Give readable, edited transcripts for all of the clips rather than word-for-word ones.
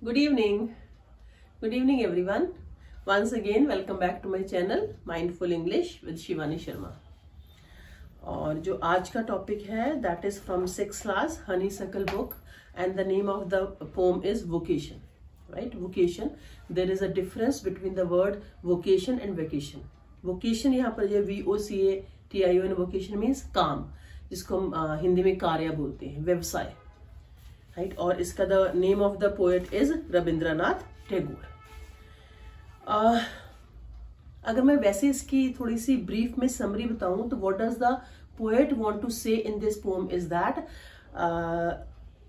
Good evening. Good evening everyone. Once again welcome back to my channel Mindful English with Shivani Sharma. और जो आज का topic है that is from 6th class Honeysuckle book and the name of the poem is Vocation. Right? Vocation. There is a difference between the word vocation and vacation. Vocation यहाँ पर ये VOCATION vocation means काम, जिसको हम हिंदी में कार्य बोलते हैं, व्यवसाय. राइट और इसका the name of the poet is Rabindranath Tagore. अगर मैं वैसे इसकी थोड़ी सी ब्रीफ में समरी बताऊं तो what does the poet want to say in this poem is that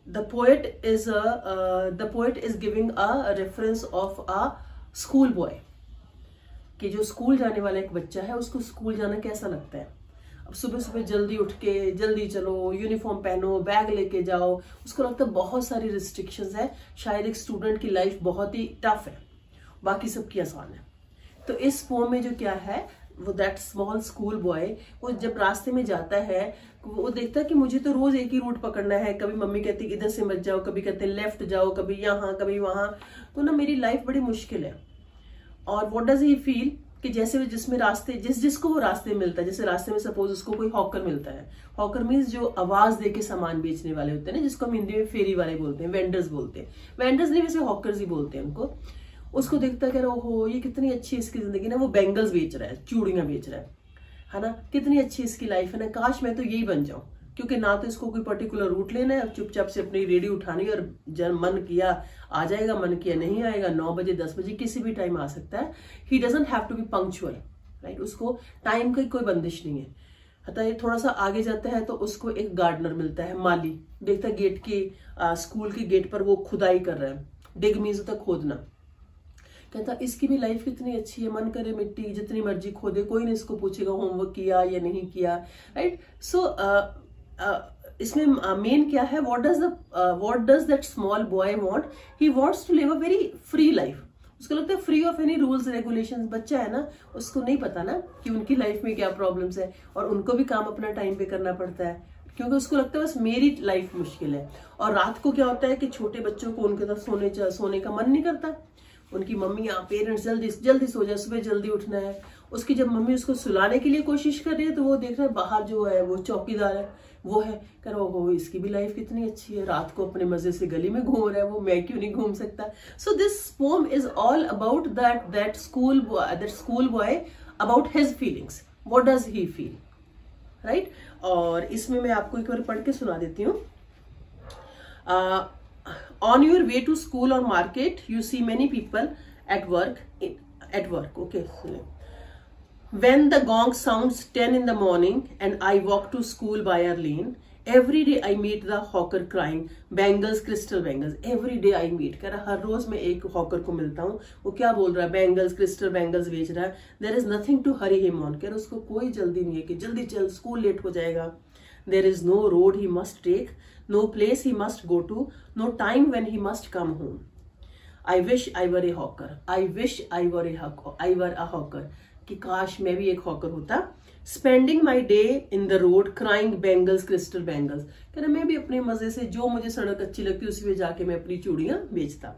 the poet is giving a reference of a school boy कि जो स्कूल जाने वाला एक बच्चा है उसको स्कूल जाना कैसा लगता है. अब सुबह सुबह जल्दी उठ के जल्दी चलो, यूनिफॉर्म पहनो, बैग लेके जाओ, उसको लगता है बहुत सारी रिस्ट्रिक्शंस है. शायद एक स्टूडेंट की लाइफ बहुत ही टफ है, बाकी सबकी आसान है. तो इस पोएम में जो क्या है वो दैट स्मॉल स्कूल बॉय वो जब रास्ते में जाता है वो देखता है कि मुझे तो रोज एक ही रूट पकड़ना है. कभी मम्मी कहती है इधर से मत जाओ, कभी कहते हैं लेफ्ट जाओ, कभी यहाँ कभी वहां, तो ना मेरी लाइफ बड़ी मुश्किल है. और व्हाट डज ही फील कि जैसे जिसमें रास्ते जिसको वो रास्ते मिलता है, जैसे रास्ते में सपोज उसको कोई हॉकर मिलता है. हॉकर मीन्स जो आवाज दे के सामान बेचने वाले होते हैं ना, जिसको हम हिंदी में फेरी वाले बोलते हैं, वेंडर्स बोलते हैं. वेंडर्स नहीं वैसे हॉकर्स ही बोलते हैं उनको. उसको देखता है ओहो ये कितनी अच्छी इसकी जिंदगी ना, वो बैंगल्स बेच रहा है, चूड़ियां बेच रहा है ना, कितनी अच्छी इसकी लाइफ है ना, काश मैं तो यही बन जाऊं. क्योंकि ना तो इसको कोई पर्टिकुलर रूट लेना है, चुपचाप से अपनी रेडी उठानी और जब मन किया आ जाएगा, मन किया नहीं आएगा, 9 बजे 10 बजे किसी भी टाइम आ सकता है. He doesn't have to be punctual. Right, उसको टाइम की कोई बंदिश नहीं है. अतः ये थोड़ा सा आगे जाता है तो उसको एक गार्डनर मिलता है, माली. देखता है गेट की स्कूल की गेट पर वो खुदाई कर रहा है. डिग मीन्स होता है खोदना. कहता इसकी भी लाइफ कितनी अच्छी है, मन करे मिट्टी जितनी मर्जी खोदे, कोई नहीं इसको पूछेगा होमवर्क किया या नहीं किया. राइट, सो इसमें मेन क्या है, what does that small boy want. He wants to live a very free life. उसको लगता है free of any rules regulations. बच्चा है ना, उसको नहीं पता ना कि उनकी लाइफ में क्या प्रॉब्लम्स है, और उनको भी काम अपना टाइम पे करना पड़ता है, क्योंकि उसको लगता है बस मेरी लाइफ मुश्किल है. और रात को क्या होता है कि छोटे बच्चों को उनके साथ सोने का मन नहीं करता. उनकी मम्मी या पेरेंट्स जल्दी सो जाए, सुबह जल्दी उठना है. उसकी जब मम्मी उसको सुलाने के लिए कोशिश कर रही है तो वो देख रहा है बाहर जो है वो चौकीदार है, वो है कह रहा हो इसकी भी लाइफ कितनी अच्छी है, रात को अपने मजे से गली में घूम रहा है, वो मैं क्यों नहीं घूम सकता. So this poem is all about that school boy about his feelings. What does he feel. Right, और इसमें मैं आपको एक बार पढ़ के सुना देती हूँ. On your way to school or market, you see many people at work. Okay. When the gong sounds 10 in the morning and I walk to school by our lane, every day I meet the hawker crying, bangles, crystal bangles. Every day I meet. कह रहा हर रोज मैं एक hawker को मिलता हूँ. वो क्या बोल रहा है, बैंगल्स क्रिस्टल बैंगल्स बेच रहा है. There is nothing to hurry him on. कह रहा उसको कोई जल्दी नहीं है कि जल्दी चल, स्कूल लेट हो जाएगा. There is no road he must take, no place he must go to, no time when he must come home. I wish I were a hawker. I wish I were a hawker. कि काश मैं भी एक hawker होता. Spending my day in the road crying bangles, crystal bangles. कह रहा मैं भी अपने मजे से जो मुझे सड़क अच्छी लगती है उसी में जाके मैं अपनी चूड़ियां बेचता.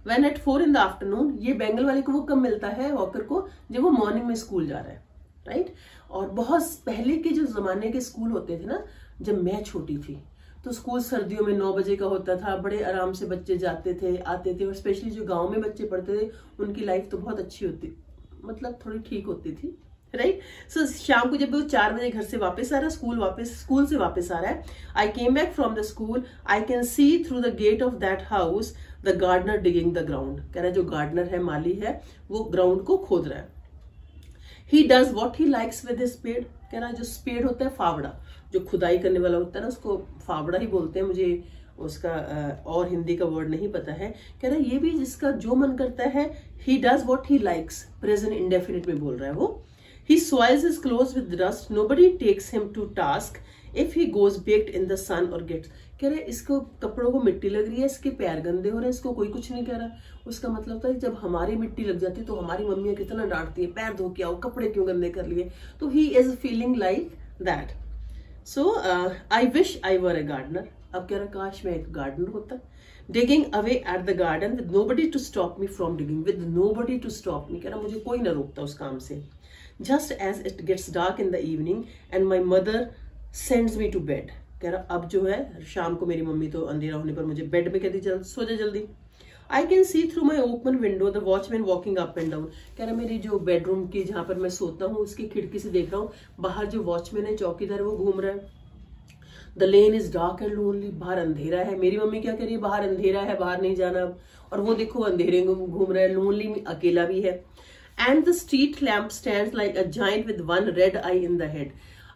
When at 4 in the afternoon, ये बैंगल वाले को वो कब मिलता है हॉकर को, जब वो मॉर्निंग में स्कूल जा रहा है. राइट, और बहुत पहले के जो जमाने के स्कूल होते थे ना, जब मैं छोटी थी तो स्कूल सर्दियों में 9 बजे का होता था. बड़े आराम से बच्चे जाते थे आते थे, और स्पेशली जो गांव में बच्चे पढ़ते थे उनकी लाइफ तो बहुत अच्छी होती, मतलब थोड़ी ठीक होती थी. राइट, सो शाम को जब वो 4 बजे घर से वापस आ रहा है, स्कूल से वापस आ रहा है. I came back from the school, I can see through the gate of that house the gardener digging the ground. कह रहा है जो गार्डनर है, माली है, वो ग्राउंड को खोद रहा है. He does what he likes with his spade. कह रहा जो स्पेड होता है, फावड़ा, जो खुदाई करने वाला होता है ना, उसको फावड़ा ही बोलते हैं. मुझे उसका और हिंदी का वर्ड नहीं पता है. कह रहा ये भी जिसका जो मन करता है. He does what he likes. Present indefinite में बोल रहा है वो. He soils his clothes with dust. Nobody takes him to task if he goes baked in the sun or gets. कह रहे इसको कपड़ों को मिट्टी लग रही है, इसके पैर गंदे हो रहे हैं, इसको कोई कुछ नहीं कह रहा. उसका मतलब था जब हमारी मिट्टी लग जाती है तो हमारी मम्मियां कितना डांटती है, पैर धो के आओ, कपड़े क्यों गंदे कर लिए. तो he is feeling like that. So I wish I were a gardener. अब कह रहा काश मैं एक गार्डनर होता. Digging away at the garden with nobody to stop me from digging. With nobody to stop me, कह रहा मुझे कोई ना रोकता उस काम से. Just as it gets dark in the evening and my mother sends me to bed. कह रहा अब जो है शाम को मेरी मम्मी तो अंधेरा होने पर मुझे बेड में कहती चल सो जा जल्दी. I can see through my open window the watchman walking up and down. कह रहा मेरी जो बेडरूम की जहां पर मैं सोता हूँ उसकी खिड़की से देख रहा हूँ बाहर जो वॉचमैन है चौकीदार वो घूम रहा है. The lane is dark and lonely. बाहर अंधेरा है. मेरी मम्मी क्या कह रही है बाहर अंधेरा है बाहर नहीं जाना. और वो देखो अंधेरे में घूम रहा है लोनली में अकेला भी है. And the street lamp stands like a giant with one red I in the head.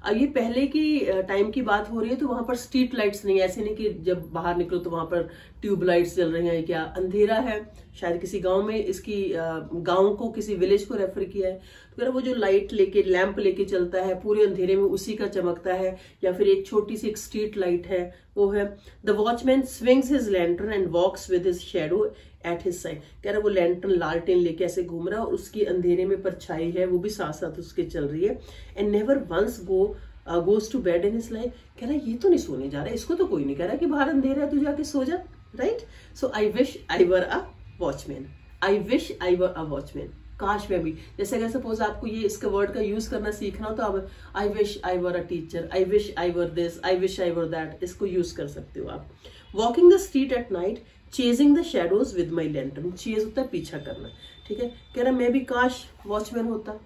अब ये पहले की टाइम की बात हो रही है तो वहां पर स्ट्रीट लाइट्स नहीं. ऐसे नहीं कि जब बाहर निकलो तो वहां पर ट्यूब लाइट्स जल रही हैं. क्या अंधेरा है. शायद किसी गांव में इसकी गांव को किसी विलेज को रेफर किया है. तो वो जो लाइट लेके लैंप लेके चलता है पूरे अंधेरे में उसी का चमकता है. या फिर एक छोटी सी एक स्ट्रीट लाइट है वो है. The watchman swings his lantern and walks with his shadow at his side. कह रहा वो लैंटर्न लालटेन लेके ऐसे घूम रहा है और उसकी अंधेरे में परछाई है वो भी साथ साथ उसके चल रही है. And never once goes to bed in his life. कह रहा ये तो नहीं सोने जा रहा. इसको तो कोई नहीं कह रहा कि बाहर अंधेरा है तू जाके सो जा. Right. So I wish I were a watchman. I wish I were a watchman. काश मैं भी. जैसे अगर सपोज आपको ये इसका वर्ड का यूज करना सीखना हो तो आप आई wish I were a teacher. I wish I were this. I wish I were that. इसको यूज कर सकते हो आप. Walking the street at night chasing the shadows with my lantern. Chase होता है पीछा करना. ठीक है. कह रहा मैं भी काश वॉचमैन होता.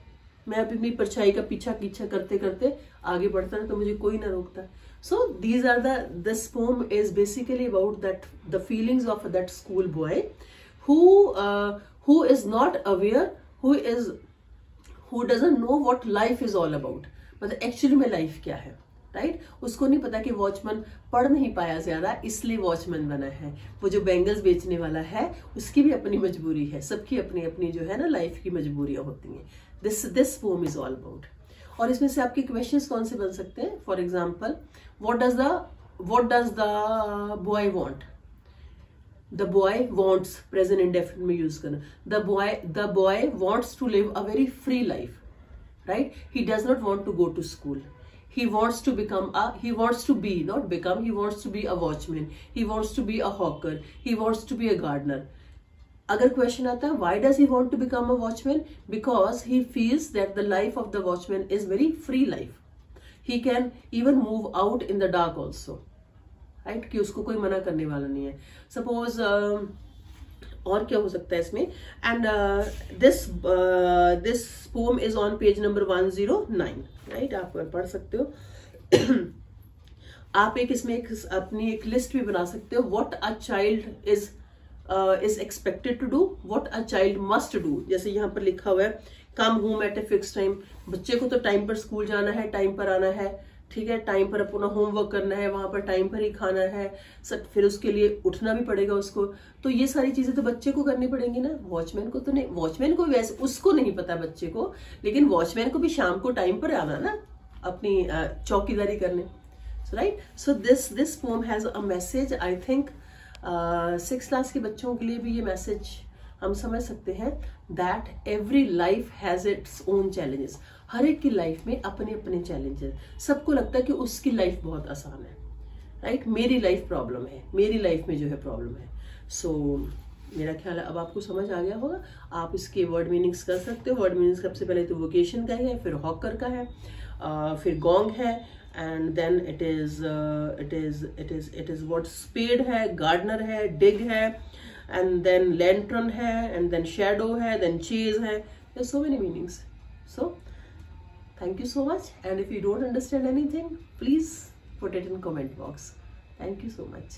मैं अपनी परछाई का पीछा करते करते आगे बढ़ता ना तो मुझे कोई ना रोकता. So these are this poem is basically about that the feelings of that school boy who is not aware, who doesn't know what life is all about. मतलब एक्चुअली में लाइफ क्या है. राइट. उसको नहीं पता कि वॉचमैन पढ़ नहीं पाया ज्यादा इसलिए वॉचमैन बना है. वो जो बैंगल्स बेचने वाला है उसकी भी अपनी मजबूरी है. सबकी अपनी अपनी जो है ना लाइफ की मजबूरियां होती हैं. This poem is all about. और इसमें से आपके क्वेश्चंस कौन से बन सकते हैं. For example what does the boy want. The boy wants present indefinite में यूज करना. The boy wants to live a very free life. Right. He does not want to go to school. He wants to be, not become, he wants to be a watchman. He wants to be a hawker. He wants to be a gardener. अगर question आता है why does he want to become a watchman? Because he feels that the life of the watchman is very free life. He can even move out in the dark also. Right. कि उसको कोई मना करने वाला नहीं है. Suppose और क्या हो सकता है इसमें. And this poem is on page number 109. Right. आप पढ़ सकते हो. आप इसमें अपनी एक लिस्ट भी बना सकते हो. What a child is expected to do. What a child must do. जैसे यहाँ पर लिखा हुआ है come home at a fix time. बच्चे को तो टाइम पर स्कूल जाना है टाइम पर आना है. ठीक है. टाइम पर अपना होमवर्क करना है वहां पर टाइम पर ही खाना है. फिर उसके लिए उठना भी पड़ेगा उसको. तो ये सारी चीजें तो बच्चे को करनी पड़ेंगी ना. वॉचमैन को तो नहीं. वॉचमैन को वैसे उसको नहीं पता बच्चे को. लेकिन वॉचमैन को भी शाम को टाइम पर आना ना अपनी चौकीदारी करने. Right. So this pome has a message. I think 6th class के बच्चों के लिए भी ये मैसेज हम समझ सकते हैं. That every life has its own challenges. हर एक की लाइफ में अपने अपने चैलेंजेस. सबको लगता है कि उसकी लाइफ बहुत आसान है. राइट. मेरी लाइफ प्रॉब्लम है. मेरी लाइफ में जो है प्रॉब्लम है. सो मेरा ख्याल है अब आपको समझ आ गया होगा. आप इसके वर्ड मीनिंग्स कर सकते हो. वर्ड मीनिंग्स सबसे पहले तो वोकेशन का है फिर हॉकर का है फिर गोंग है and then it is what spade है गार्डनर है डिग है एंड देन लैंटर्न है एंड देन शैडो है देन चेज है. There so many meanings. So thank you so much, and if you don't understand anything please put it in comment box. Thank you so much.